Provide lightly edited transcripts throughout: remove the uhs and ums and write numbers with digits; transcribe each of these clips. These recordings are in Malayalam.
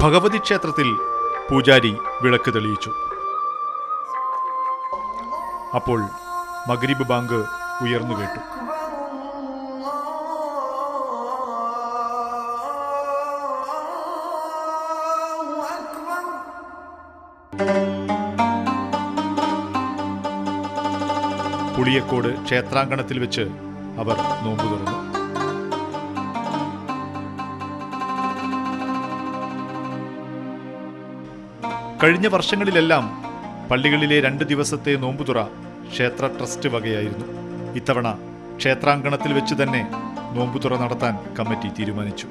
ഭഗവതി ക്ഷേത്രത്തിൽ പൂജാരി വിളക്ക് തെളിയിച്ചു. അപ്പോൾ മഗ്രിബ് ബാങ്ക് ഉയർന്നു കേട്ടു. പുളിയക്കോട് ക്ഷേത്രാങ്കണത്തിൽ വെച്ച് അവർ നോമ്പ് തുറന്നു. കഴിഞ്ഞ വർഷങ്ങളിലെല്ലാം പള്ളികളിലെ 2 ദിവസത്തെ നോമ്പുതുറ ക്ഷേത്ര ട്രസ്റ്റ് വകയായിരുന്നു. ഇത്തവണ ക്ഷേത്രാങ്കണത്തിൽ വെച്ച് തന്നെ നോമ്പുതുറ നടത്താൻ കമ്മിറ്റി തീരുമാനിച്ചു.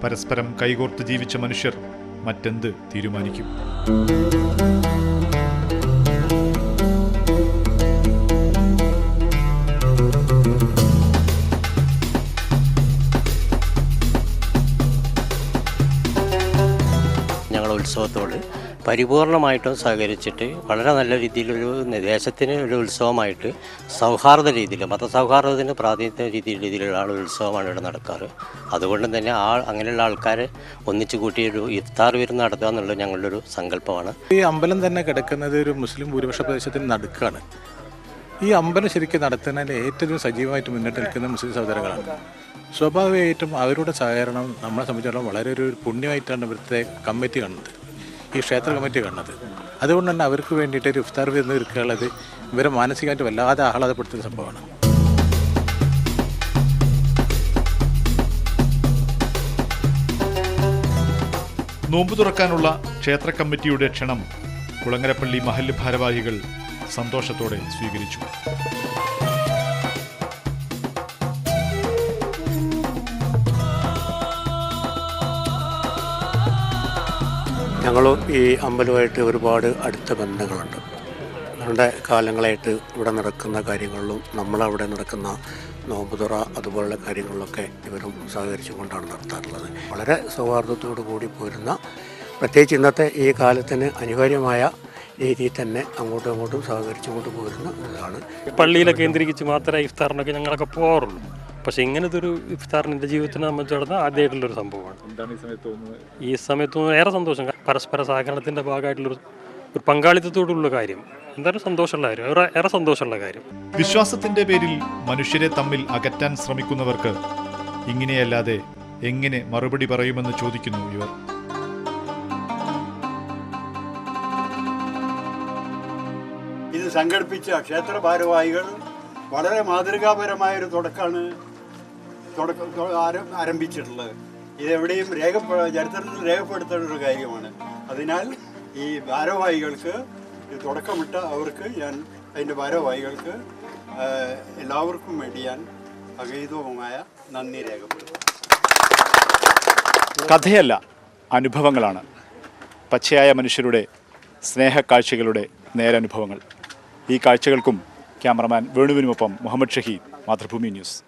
പരസ്പരം കൈകോർത്ത് ജീവിച്ച മനുഷ്യർ മറ്റെന്ത് തീരുമാനിക്കും? ഉത്സവത്തോട് പരിപൂർണമായിട്ടും സഹകരിച്ചിട്ട് വളരെ നല്ല രീതിയിലൊരു ദേശത്തിന് ഒരു ഉത്സവമായിട്ട് സൗഹാർദ്ദ രീതിയിൽ മതസൗഹാർദ്ദത്തിന് പ്രാതിനിധ്യ രീതിയിലുള്ള ഉത്സവമാണ് ഇവിടെ നടക്കാറ്. അതുകൊണ്ട് തന്നെ അങ്ങനെയുള്ള ആൾക്കാരെ ഒന്നിച്ചു കൂട്ടി ഒരു ഇഫ്താർ വിരുന്ന് നടത്തുക എന്നുള്ളത് ഞങ്ങളുടെ ഒരു സങ്കല്പമാണ്. ഈ അമ്പലം തന്നെ കിടക്കുന്നത് ഒരു മുസ്ലിം ഭൂരിപക്ഷ പ്രദേശത്തിന് നടുക്കാണ്. ഈ അമ്പലം ശരിക്കും നടത്തുന്നതിന് ഏറ്റവും സജീവമായിട്ട് മുന്നിട്ട് നിൽക്കുന്ന മുസ്ലിം സഹോദരങ്ങളാണ്. സ്വാഭാവികമായിട്ടും അവരുടെ സഹകരണം നമ്മളെ സംബന്ധിച്ചിടത്തോളം വളരെ ഒരു പുണ്യമായിട്ടാണ് ഇവിടുത്തെ കമ്മിറ്റി കാണുന്നത്, ഈ ക്ഷേത്ര കമ്മിറ്റി കാണുന്നത്. അതുകൊണ്ട് തന്നെ അവർക്ക് വേണ്ടിയിട്ട് ഒരു ഇഫ്താർ വിരുന്ന് ഒരുക്കാനുള്ളത് ഇവരെ മാനസികമായിട്ട് വല്ലാതെ ആഹ്ലാദപ്പെടുത്തുന്ന സംഭവമാണ്. നോമ്പ് തുറക്കാനുള്ള ക്ഷേത്ര കമ്മിറ്റിയുടെ ക്ഷണം കുളങ്ങരപ്പള്ളി മഹല്ല് ഭാരവാഹികൾ സന്തോഷത്തോടെ സ്വീകരിച്ചു. ഞങ്ങളും ഈ അമ്പലവുമായിട്ട് ഒരുപാട് അടുത്ത ബന്ധങ്ങളുണ്ട്. ഞങ്ങളുടെ കാലങ്ങളായിട്ട് ഇവിടെ നടക്കുന്ന കാര്യങ്ങളിലും നമ്മളവിടെ നടക്കുന്ന നോമ്പുതുറ അതുപോലുള്ള കാര്യങ്ങളിലൊക്കെ ഇവരും സഹകരിച്ചുകൊണ്ടാണ് നടത്താറുള്ളത്. വളരെ സൗഹാർദ്ദത്തോടു കൂടി പോരുന്ന, പ്രത്യേകിച്ച് ഇന്നത്തെ ഈ കാലത്തിന് അനിവാര്യമായ രീതിയിൽ തന്നെ അങ്ങോട്ടും സഹകരിച്ചുകൊണ്ട് പോരുന്ന ഇതാണ്. പള്ളിയിലെ കേന്ദ്രീകരിച്ച് മാത്രമേ ഇഫ്താറിനൊക്കെ ഞങ്ങളൊക്കെ പോകാറുള്ളൂ. പക്ഷേ ഇങ്ങനത്തെ ഒരു ഇഫ്താറിന് എൻ്റെ ജീവിതത്തിനെ സംബന്ധിച്ചിടത്തോളം ആദ്യമായിട്ടുള്ളൊരു സംഭവമാണ്. ഈ സമയത്ത് ഏറെ സന്തോഷം. പരസ്പര സഹകരണത്തിൻ്റെ ഭാഗമായിട്ടുള്ളൊരു പങ്കാളിത്തത്തോടുള്ള കാര്യം എന്തായാലും സന്തോഷമുള്ള കാര്യം, ഏറെ സന്തോഷമുള്ള കാര്യം. വിശ്വാസത്തിന്റെ പേരിൽ മനുഷ്യരെ തമ്മിൽ അകറ്റാൻ ശ്രമിക്കുന്നവർക്ക് ഇങ്ങനെയല്ലാതെ എങ്ങനെ മറുപടി പറയുമെന്ന് ചോദിക്കുന്നു ഇവർ. ഇത് സംഘടിപ്പിച്ച ക്ഷേത്ര ഭാരവാഹികൾ വളരെ മാതൃകാപരമായൊരു തുടക്കമാണ് ആരംഭിച്ചിട്ടുള്ളത്. ഇതെവിടെയും ചരിത്രത്തിൽ രേഖപ്പെടുത്തേണ്ട ഒരു കാര്യമാണ്. അതിനാൽ ഈ ഭാരവാഹികൾക്ക് തുടക്കമിട്ട അവർക്ക് അതിൻ്റെ ഭാരവാഹികൾക്ക് എല്ലാവർക്കും വേണ്ടി ഞാൻ അഗൈതവുമായ നന്ദി രേഖപ്പെടുത്തുന്നു. കഥയല്ല, അനുഭവങ്ങളാണ്. പച്ചയായ മനുഷ്യരുടെ സ്നേഹക്കാഴ്ചകളുടെ നേരനുഭവങ്ങൾ. ഈ കാഴ്ചകൾക്കും ക്യാമറമാൻ വേണുവിനുമൊപ്പം മുഹമ്മദ് ഷഹീദ്, മാതൃഭൂമി ന്യൂസ്.